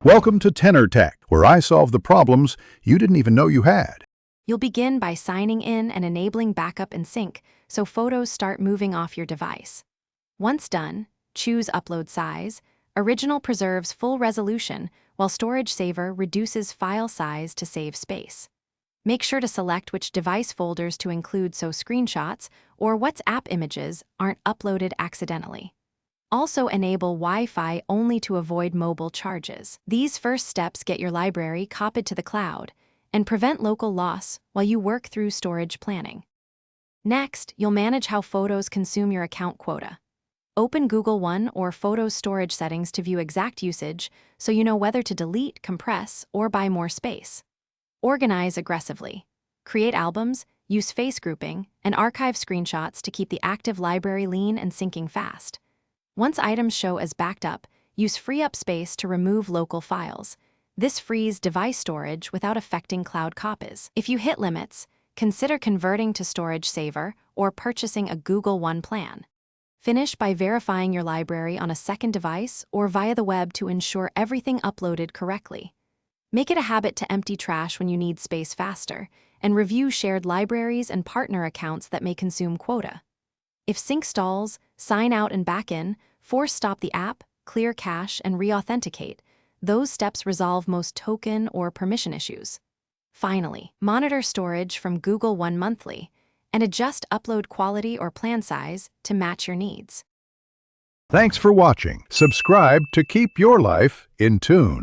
Welcome to Tenor Tech, where I solve the problems you didn't even know you had. You'll begin by signing in and enabling backup and sync so photos start moving off your device. Once done, choose Upload Size. Original preserves full resolution, while Storage Saver reduces file size to save space. Make sure to select which device folders to include so screenshots or WhatsApp images aren't uploaded accidentally. Also enable Wi-Fi only to avoid mobile charges. These first steps get your library copied to the cloud and prevent local loss while you work through storage planning. Next, you'll manage how photos consume your account quota. Open Google One or Photos storage settings to view exact usage so you know whether to delete, compress, or buy more space. Organize aggressively. Create albums, use face grouping, and archive screenshots to keep the active library lean and syncing fast. Once items show as backed up, use free up space to remove local files. This frees device storage without affecting cloud copies. If you hit limits, consider converting to Storage Saver or purchasing a Google One plan. Finish by verifying your library on a second device or via the web to ensure everything uploaded correctly. Make it a habit to empty trash when you need space faster, and review shared libraries and partner accounts that may consume quota. If sync stalls, sign out and back in, force stop the app, clear cache, and re-authenticate. Those steps resolve most token or permission issues. Finally, monitor storage from Google One monthly and adjust upload quality or plan size to match your needs. Thanks for watching. Subscribe to keep your life in tune.